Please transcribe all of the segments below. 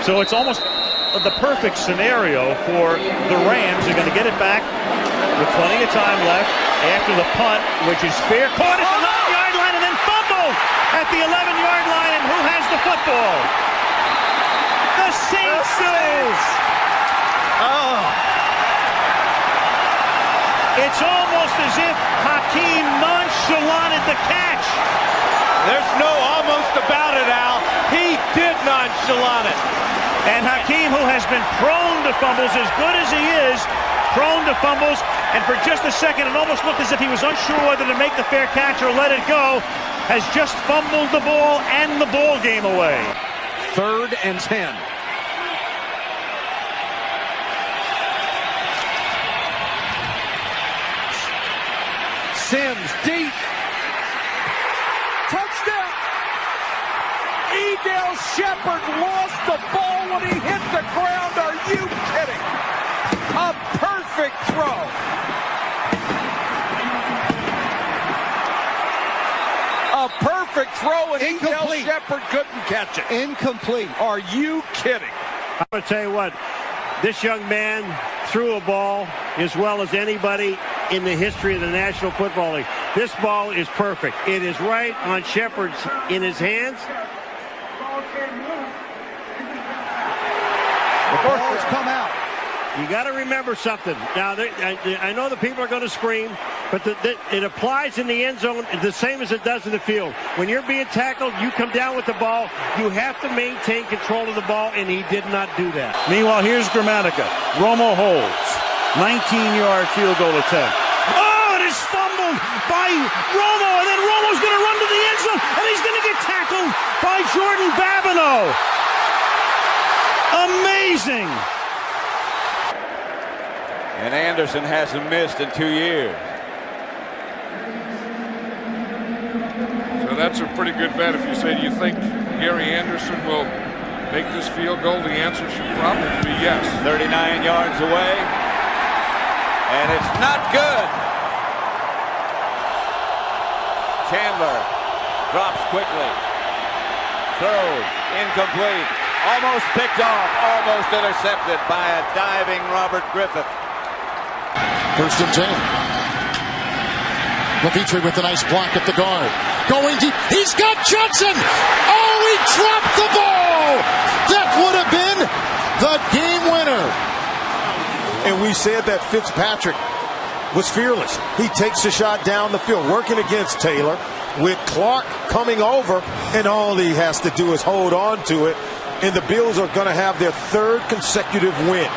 So it's almost the perfect scenario for the Rams. They're going to get it back with plenty of time left after the punt, which is fair. Caught at the 9-yard line and then fumbled at the 11-yard line. And who has the football? The Saints do. Oh. It's almost as if Hakeem nonchalanted the catch. There's no almost about it, Al. He did nonchalant it. And Hakeem, who has been prone to fumbles, as good as he is, prone to fumbles, and for just a second it almost looked as if he was unsure whether to make the fair catch or let it go, has just fumbled the ball and the ball game away. 3rd and 10. Sims deep. Touchdown. Edel Shepard lost the ball when he hit the ground. Are you kidding? A perfect throw. A perfect throw, and Edel Shepard couldn't catch it. Incomplete. Are you kidding? I'm going to tell you what, this young man threw a ball as well as anybody in the history of the National Football League. This ball is perfect. It is right on Shepard's in his hands. The ball has come out. You got to remember something. Now, I know the people are going to scream, but it applies in the end zone the same as it does in the field. When you're being tackled, you come down with the ball. You have to maintain control of the ball, and he did not do that. Meanwhile, here's Gramatica. Romo holds. 19-yard field goal attempt. Oh, it is fumbled by Romo, and then Romo's going to run to the end zone, and he's going to get tackled by Jordan Babineau. Amazing. And Anderson hasn't missed in 2 years. So that's a pretty good bet if you say, do you think Gary Anderson will make this field goal? The answer should probably be yes. 39 yards away. And it's not good. Chandler drops quickly. Throws incomplete. Almost picked off. Almost intercepted by a diving Robert Griffith. 1st and 10. LaVitre with a nice block at the guard. Going deep. He's got Johnson. Oh, he dropped the ball. That would have been the game winner. And we said that Fitzpatrick was fearless. He takes a shot down the field, working against Taylor with Clark coming over, and all he has to do is hold on to it. And the Bills are going to have their 3rd consecutive win.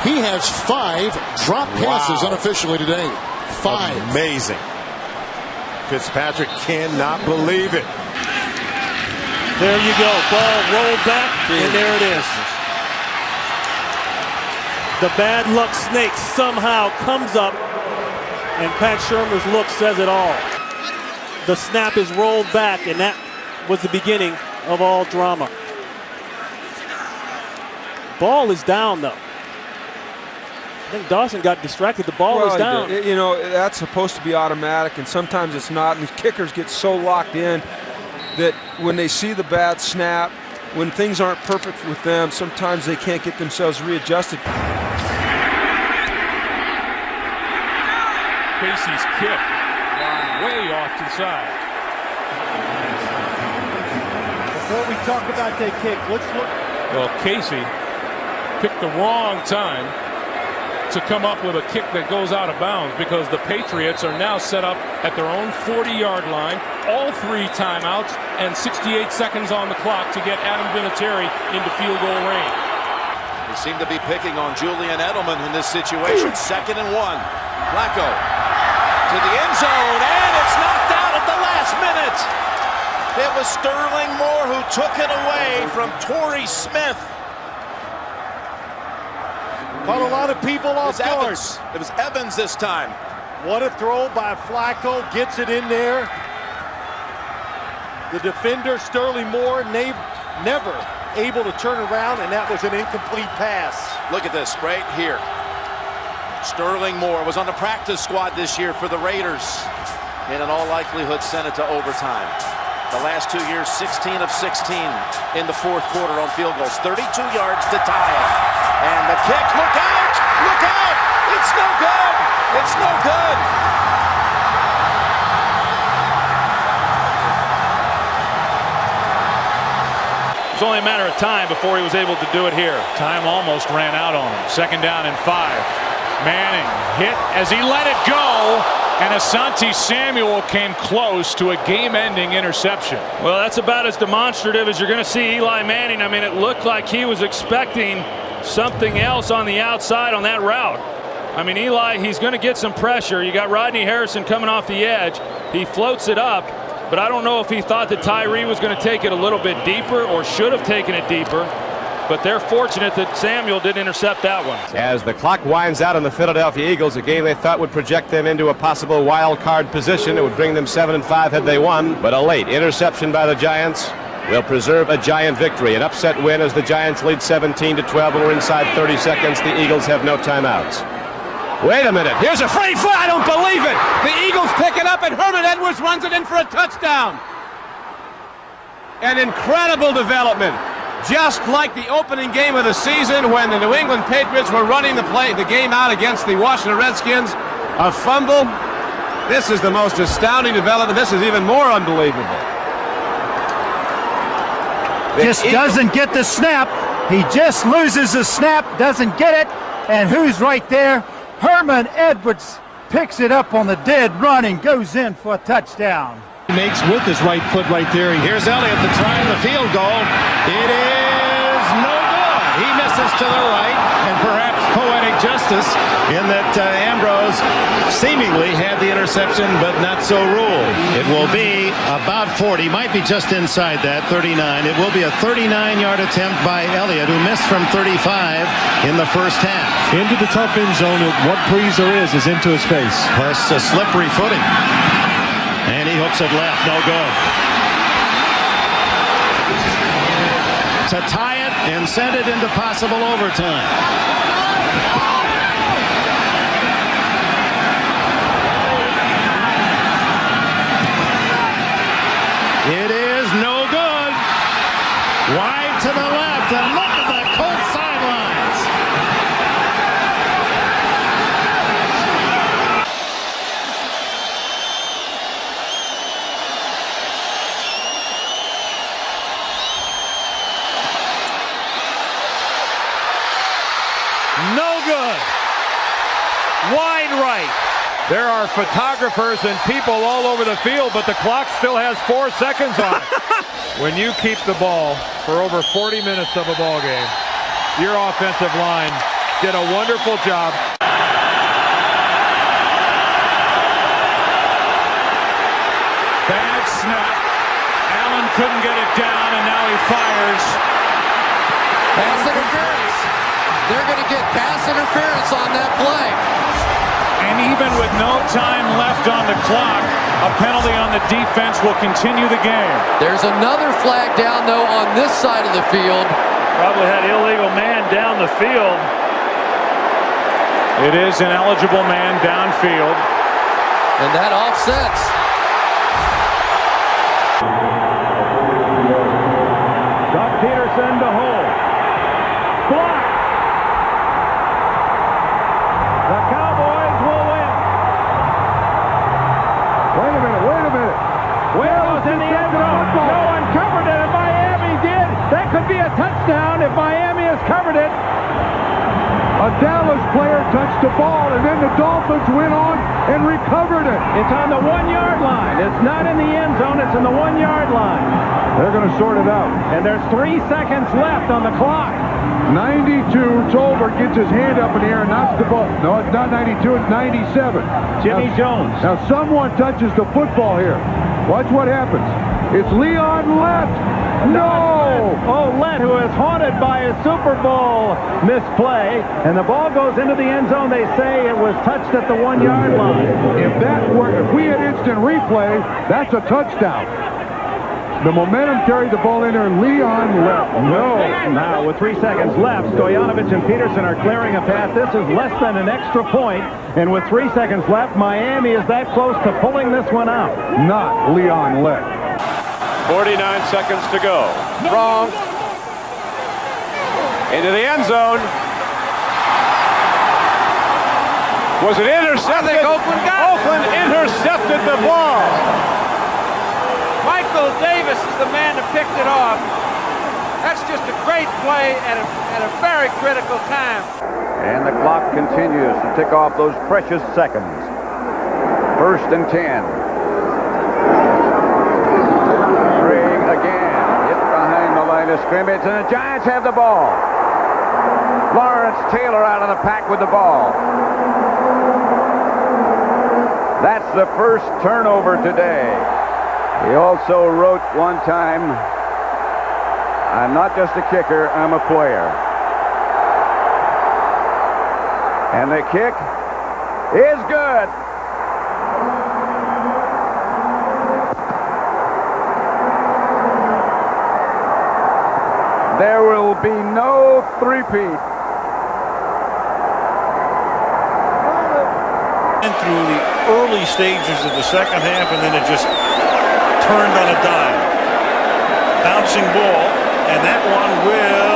He has 5 drop passes unofficially today. 5. Amazing. Fitzpatrick cannot believe it. There you go. Ball rolled back, and there it is. The bad luck snake somehow comes up, and Pat Shurmur's look says it all. The snap is rolled back, and that was the beginning of all drama. Ball is down, though. I think Dawson got distracted. The ball is down. You know, that's supposed to be automatic, and sometimes it's not. And the kickers get so locked in that when they see the bad snap, when things aren't perfect with them, sometimes they can't get themselves readjusted. Casey's kick way off to the side. Before we talk about that kick, let's look. Well, Casey picked the wrong time to come up with a kick that goes out of bounds, because the Patriots are now set up at their own 40-yard line, all 3 timeouts, and 68 seconds on the clock to get Adam Vinatieri into field goal range. They seem to be picking on Julian Edelman in this situation. 2nd and 1. Flacco to the end zone, and it's knocked out at the last minute. It was Sterling Moore who took it away from Torrey Smith. Caught a lot of people off guard. It was Evans this time. What a throw by Flacco. Gets it in there. The defender, Sterling Moore, never able to turn around, and that was an incomplete pass. Look at this right here. Sterling Moore was on the practice squad this year for the Raiders, and in all likelihood sent it to overtime. The last 2 years, 16 of 16 in the fourth quarter on field goals. 32 yards to tie it. And the kick, look out! Look out! It's no good! It's no good! It was only a matter of time before he was able to do it here. Time almost ran out on him. 2nd down and 5. Manning hit as he let it go, and Asante Samuel came close to a game-ending interception. Well, that's about as demonstrative as you're going to see Eli Manning. I mean, it looked like he was expecting something else on the outside on that route. I mean, Eli, he's going to get some pressure. You got Rodney Harrison coming off the edge. He floats it up, but I don't know if he thought that Tyree was going to take it a little bit deeper or should have taken it deeper. But they're fortunate that Samuel didn't intercept that one. As the clock winds out on the Philadelphia Eagles, a game they thought would project them into a possible wild card position. It would bring them 7-5 had they won. But a late interception by the Giants will preserve a Giant victory. An upset win as the Giants lead 17-12 and we're inside 30 seconds. The Eagles have no timeouts. Wait a minute. Here's a free foot. I don't believe it. The Eagles pick it up and Herman Edwards runs it in for a touchdown. An incredible development. Just like the opening game of the season when the New England Patriots were running the game out against the Washington Redskins. A fumble. This is the most astounding development. This is even more unbelievable. Just doesn't get the snap. He just loses the snap, doesn't get it. And who's right there? Herman Edwards picks it up on the dead run and goes in for a touchdown. Makes with his right foot right there. Here's Elliott to try the field goal. It is no good. He misses to the right, and perhaps poetic justice in that Ambrose seemingly had the interception, but not so ruled. It will be about 40, might be just inside that, 39. It will be a 39-yard attempt by Elliott, who missed from 35 in the first half. Into the tough end zone, what breeze there is into his face. Plus a slippery footing. And he hooks it left, no good. To tie it and send it into possible overtime. It is no good. Wide to the left, and look at the Colts sidelines. No good. Wide right. There are photographers and people all over the field, but the clock still has 4 seconds on it. When you keep the ball for over 40 minutes of a ball game, your offensive line did a wonderful job. Bad snap. Allen couldn't get it down, and now he fires. Pass interference. They're going to get pass interference on that play. And even with no time left on the clock, a penalty on the defense will continue the game. There's another flag down, though, on this side of the field. Probably had illegal man down the field. It is an eligible man downfield. And that offsets. Doug Peterson to hold. Block. The Cowboys will win. Wait a minute. Where was in the end zone? No one covered it, and Miami did. That could be a touchdown if Miami has covered it. A Dallas player touched the ball, and then the Dolphins went on and recovered it. It's on the 1-yard line. It's not in the end zone. It's in the 1-yard line. They're going to sort it out. And there's 3 seconds left on the clock. 92, Tolbert gets his hand up in the air and knocks the ball. No, it's not 92, it's 97. Jimmy Jones. Now someone touches the football here. Watch what happens. It's Leon Lett. No! Oh, Lett, who is haunted by a Super Bowl misplay, and the ball goes into the end zone. They say it was touched at the 1-yard line. If we had instant replay, that's a touchdown. The momentum carried the ball in there, and Leon Lett. No. Now, with 3 seconds left, Stoyanovich and Peterson are clearing a path. This is less than an extra point, and with 3 seconds left, Miami is that close to pulling this one out. Not Leon Lett. 49 seconds to go. Wrong. Into the end zone. Was it intercepted? Oakland intercepted the ball. Michael Davis is the man that picked it off. That's just a great play at a very critical time. And the clock continues to tick off those precious seconds. 1st and 10. Greg again hit behind the line of scrimmage, and the Giants have the ball. Lawrence Taylor out of the pack with the ball. That's the first turnover today. He also wrote one time, "I'm not just a kicker, I'm a player." And the kick is good. There will be no three-peat. And through the early stages of the second half, and then it just turned on a dime. Bouncing ball, and that one will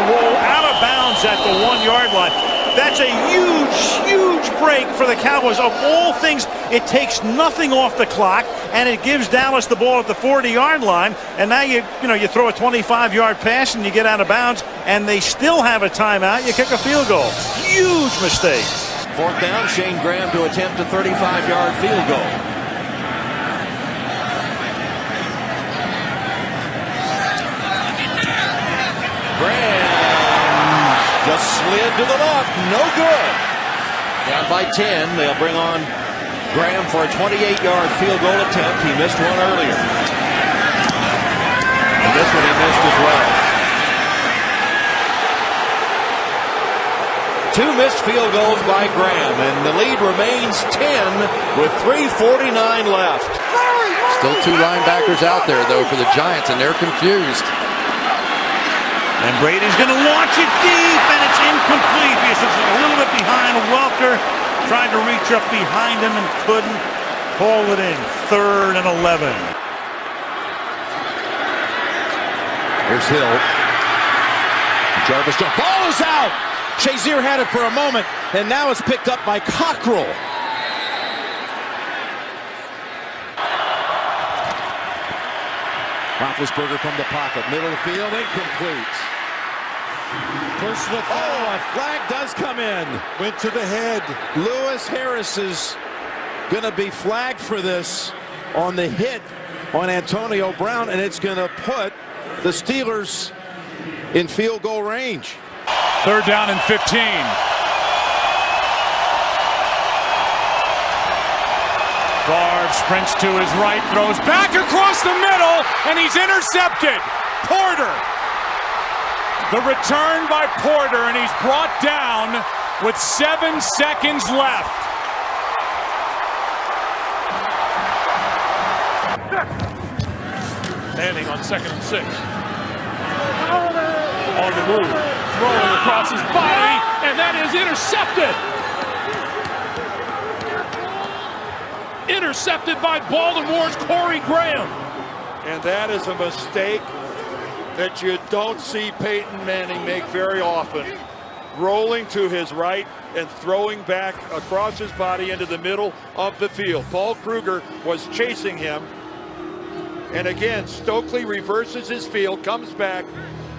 roll out of bounds at the 1-yard line. That's a huge break for the Cowboys. Of all things, it takes nothing off the clock, and it gives Dallas the ball at the 40-yard line. And now you throw a 25-yard pass and you get out of bounds, and they still have a timeout. You kick a field goal. Huge mistake. 4th down, Shane Graham to attempt a 35-yard field goal. Graham just slid to the left, no good. Down by 10, they'll bring on Graham for a 28-yard field goal attempt. He missed one earlier. And this one he missed as well. 2 missed field goals by Graham, and the lead remains 10 with 3:49 left. Still 2 linebackers out there, though, for the Giants, and they're confused. And Brady's going to launch it deep, and it's incomplete. He's a little bit behind Welker. Tried to reach up behind him and couldn't. Haul it in. 3rd and 11. Here's Hill. Jarvis Jones. Ball is out! Shazier had it for a moment, and now it's picked up by Cockrell. Roethlisberger from the pocket, middle of the field, incomplete. Personal foul. A flag does come in. Went to the head. Lewis Harris is going to be flagged for this on the hit on Antonio Brown, and it's going to put the Steelers in field goal range. 3rd down and 15. Favre sprints to his right, throws back across the middle, and he's intercepted. Porter. The return by Porter, and he's brought down with 7 seconds left. Manning on 2nd and 6. On the move, throwing across his body, and that is intercepted. Intercepted by Baltimore's Corey Graham. And that is a mistake that you don't see Peyton Manning make very often. Rolling to his right and throwing back across his body into the middle of the field. Paul Kruger was chasing him. And again, Stokely reverses his field, comes back.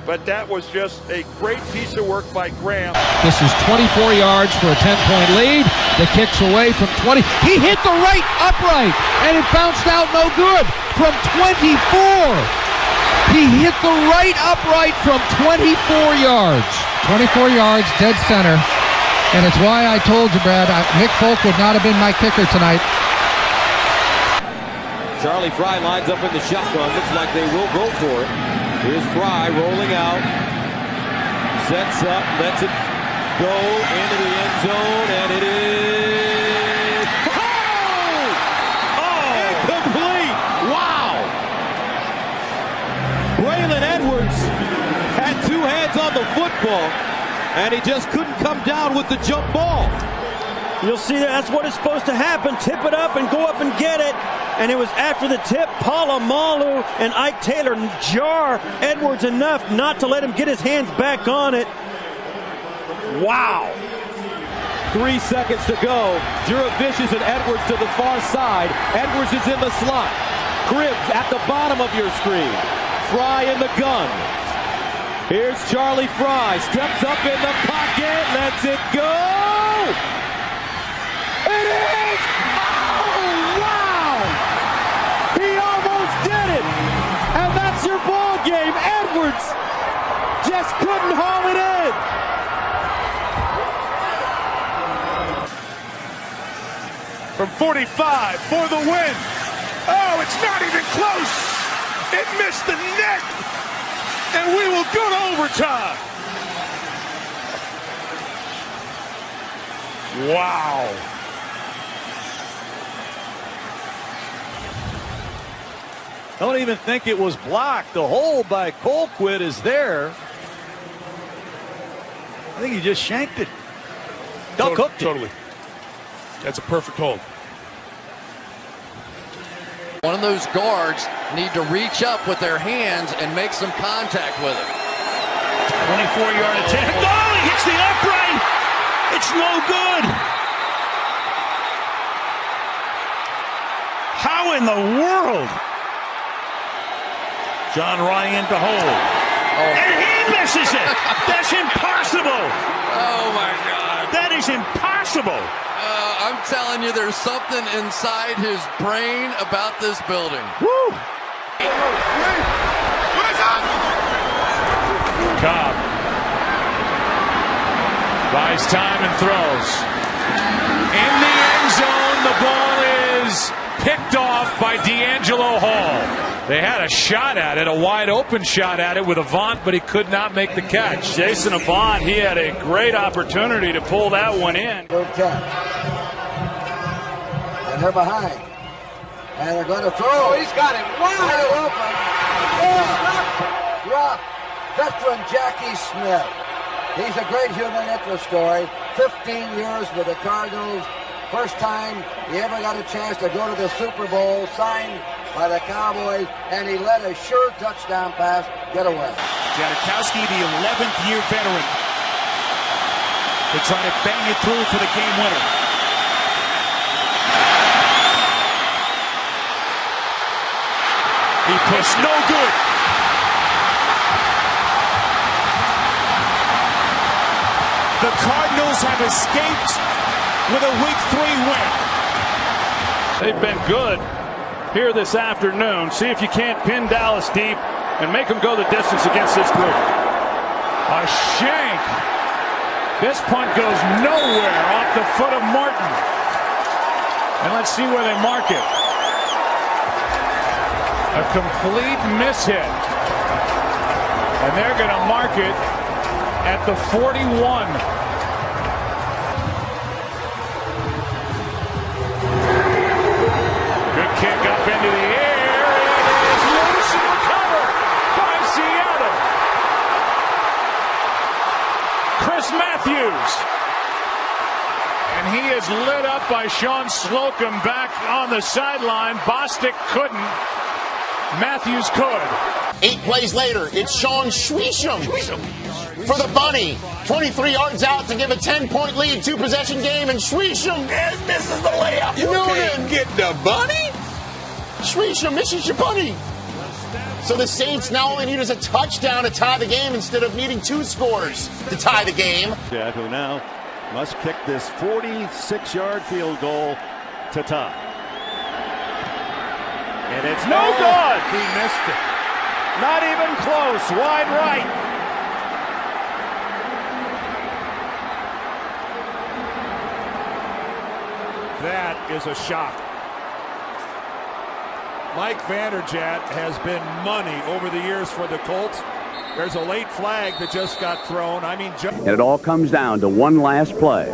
But that was just a great piece of work by Graham. This is 24 yards for a 10-point lead. The kick's away from 20. He hit the right upright, and it bounced out no good from 24. He hit the right upright from 24 yards. 24 yards, dead center. And it's why I told you, Brad, Nick Folk would not have been my kicker tonight. Charlie Fry lines up in the shotgun. Looks like they will go for it. Here's Fry rolling out. Sets up, lets it go into the end zone, and it is... Oh! Incomplete! Wow! Braylon Edwards had 2 hands on the football, and he just couldn't come down with the jump ball. You'll see that's what is supposed to happen. Tip it up and go up and get it. and it was after the tip. Polamalu and Ike Taylor jar Edwards enough not to let him get his hands back on it. Wow. 3 seconds to go. Jurevicius and Edwards to the far side. Edwards is in the slot. Cribbs at the bottom of your screen. Fry in the gun. Here's Charlie Fry. Steps up in the pocket. Lets it go. It is! Oh, wow! He almost did it! And that's your ball game. Edwards just couldn't haul it in. From 45 for the win. Oh, it's not even close. It missed the net. And we will go to overtime. Wow. Don't even think it was blocked. The hold by Colquitt is there. I think he just shanked it. Cooked it. Totally. That's a perfect hold. One of those guards need to reach up with their hands and make some contact with it. 24-yard attempt. Oh, he hits the upright. It's no good. How in the world? John Ryan to hold. And he misses it. That's impossible. Oh, my God. That is impossible. I'm telling you, there's something inside his brain about this building. Woo! Cobb buys time and throws. In the end zone, the ball is picked off by D'Angelo Hall. They had a shot at it, a wide open shot at it with Avant, but he could not make the catch. Jason Avant, he had a great opportunity to pull that one in. And they're behind. And they're going to throw. Oh, he's got it wide open. Drop. Veteran Jackie Smith. He's a great human interest story. 15 years with the Cardinals. First time he ever got a chance to go to the Super Bowl, signed by the Cowboys, and he let a sure touchdown pass get away. Janikowski, the 11th year veteran, to try to bang it through for the game winner. He pushed, no good. The Cardinals have escaped with a Week 3 win. They've been good here this afternoon. See if you can't pin Dallas deep and make them go the distance against this group. A shank. This punt goes nowhere off the foot of Martin. And let's see where they mark it. A complete mishit. And they're going to mark it at the 41. Good kick up into the air. It is loose and recovered by Seattle. Chris Matthews. And he is lit up by Sean Slocum back on the sideline. Bostic couldn't. Matthews could. 8 plays later, it's Sean Schweischem for the bunny. 23 yards out to give a 10-point lead, 2-possession game, and Schweischem misses the layup. You can't get the bunny? Schweischem misses your bunny. So the Saints now only need a touchdown to tie the game instead of needing 2 scores to tie the game. Who now must kick this 46-yard field goal to tie. And it's no good. He missed it. Not even close. Wide right. That is a shock. Mike Vanderjagt has been money over the years for the Colts. There's a late flag that just got thrown. And it all comes down to one last play.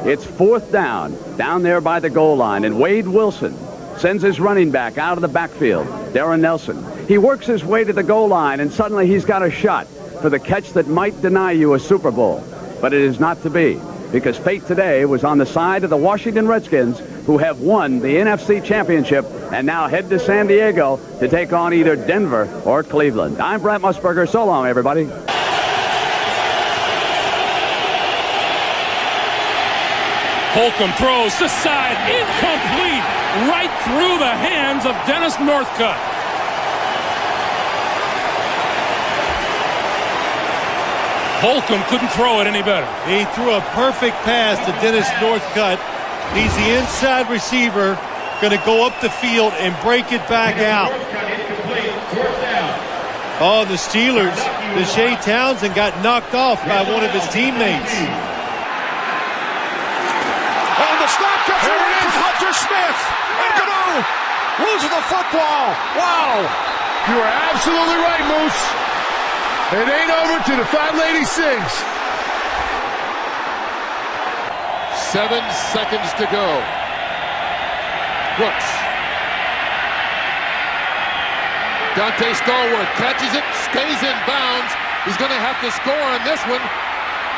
It's 4th down there by the goal line, and Wade Wilson sends his running back out of the backfield, Darren Nelson. He works his way to the goal line, and suddenly he's got a shot for the catch that might deny you a Super Bowl. But it is not to be. because fate today was on the side of the Washington Redskins, who have won the NFC Championship and now head to San Diego to take on either Denver or Cleveland. I'm Brent Musburger. So long, everybody. Holcomb throws to side, incomplete, right through the hands of Dennis Northcutt. Holcomb couldn't throw it any better. He threw a perfect pass to Dennis Northcutt. He's the inside receiver, going to go up the field and break it back out. Oh, the Steelers, Deshae Townsend got knocked off by one of his teammates. And the snap comes away from Hunter Smith. And Ganu loses the football. Wow. You are absolutely right, Moose. It ain't over till the fat lady sings. 7 seconds to go. Brooks. Dante Stallworth catches it, stays in bounds. He's going to have to score on this one.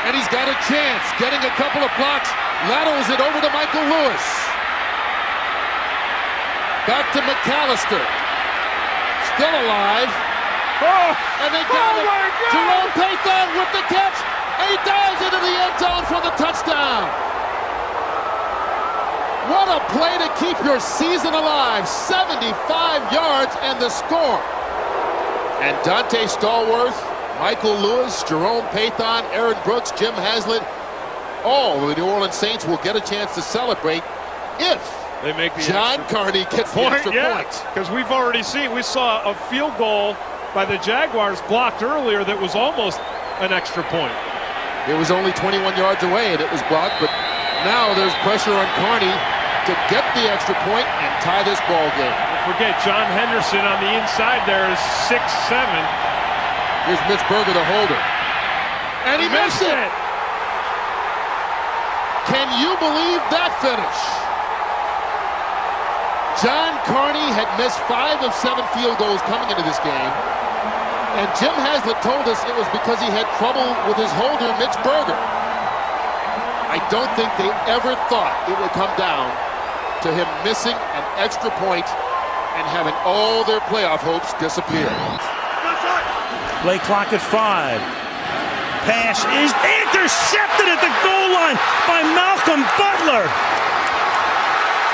And he's got a chance. Getting a couple of blocks. Laterals it over to Michael Lewis. Back to McAllister. Still alive. And they got it. Jerome Pathon with the catch. And he dives into the end zone for the touchdown. What a play to keep your season alive. 75 yards and the score. And Dante Stallworth, Michael Lewis, Jerome Pathon, Aaron Brooks, Jim Haslett, all of the New Orleans Saints will get a chance to celebrate if they make the John Carney gets the extra point. Because we saw a field goal by the Jaguars blocked earlier that was almost an extra point. It was only 21 yards away and it was blocked, but now there's pressure on Carney to get the extra point and tie this ball game. Don't forget, John Henderson on the inside there is 6'7". Here's Mitch Berger, the holder. And he missed it! Can you believe that finish? John Carney had missed 5 of 7 field goals coming into this game. And Jim Haslett told us it was because he had trouble with his holder, Mitch Berger. I don't think they ever thought it would come down to him missing an extra point and having all their playoff hopes disappear. Play clock at 5. Pass is intercepted at the goal line by Malcolm Butler.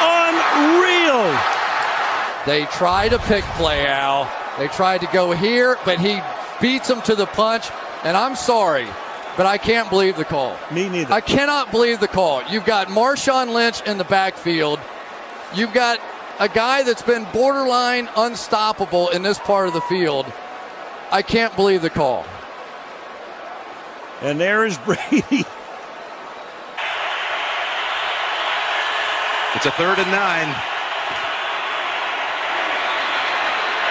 Unreal. They try to pick play, Al. They tried to go here, but he beats them to the punch. And I'm sorry, but I can't believe the call. Me neither. I cannot believe the call. You've got Marshawn Lynch in the backfield. You've got a guy that's been borderline unstoppable in this part of the field. I can't believe the call. And there is Brady. It's a 3rd and 9.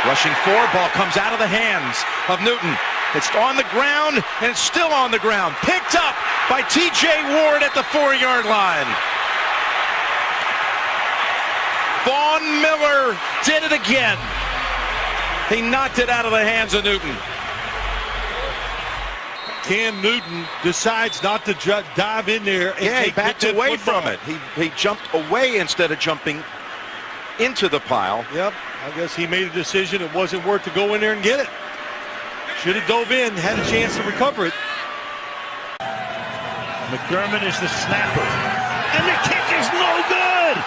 Rushing 4, ball comes out of the hands of Newton. It's on the ground, and it's still on the ground. Picked up by T.J. Ward at the 4-yard line. Vaughn Miller did it again. He knocked it out of the hands of Newton. Cam Newton decides not to dive in there. And he backed away from it. He jumped away instead of jumping into the pile. Yep, I guess he made a decision it wasn't worth to go in there and get it. Should have dove in, had a chance to recover it. McDermott is the snapper. And the kick is no good!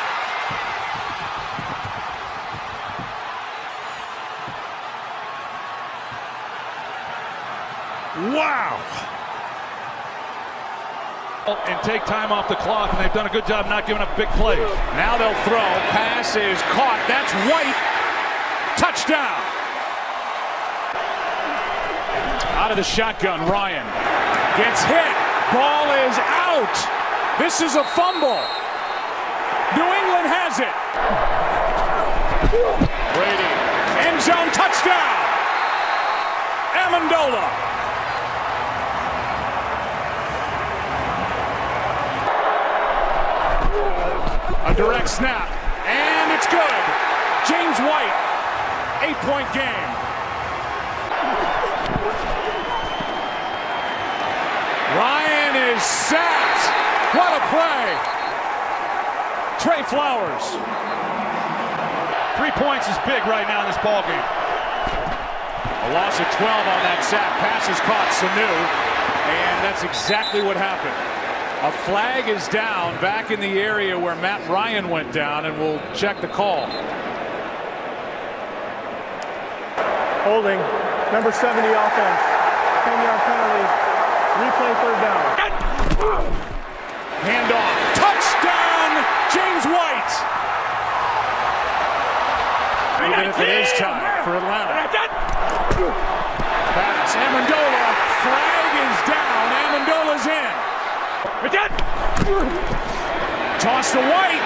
Wow! And take time off the clock, and they've done a good job not giving up big plays. Now they'll throw. Pass is caught. That's White. Touchdown! Out of the shotgun, Ryan gets hit. Ball is out. This is a fumble. New England has it. Brady. End zone touchdown. Amendola. A direct snap, and it's good. James White, 8-point game. Ryan is sacked. play. Trey Flowers. 3 points is big right now in this ball game. A loss of 12 on that sack. Pass is caught, Sanu, and that's exactly what happened. A flag is down back in the area where Matt Ryan went down, and we'll check the call. Holding, number 70 offense, 10-yard penalty, replay third down. Handoff, touchdown, James White. Even if it is time for Atlanta. Pass, Amendola, flag is down, Amendola's in. Toss to White.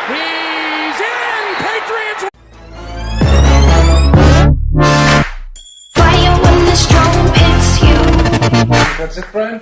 He's in, Patriots. Fire when the storm hits you. That's it, Brian?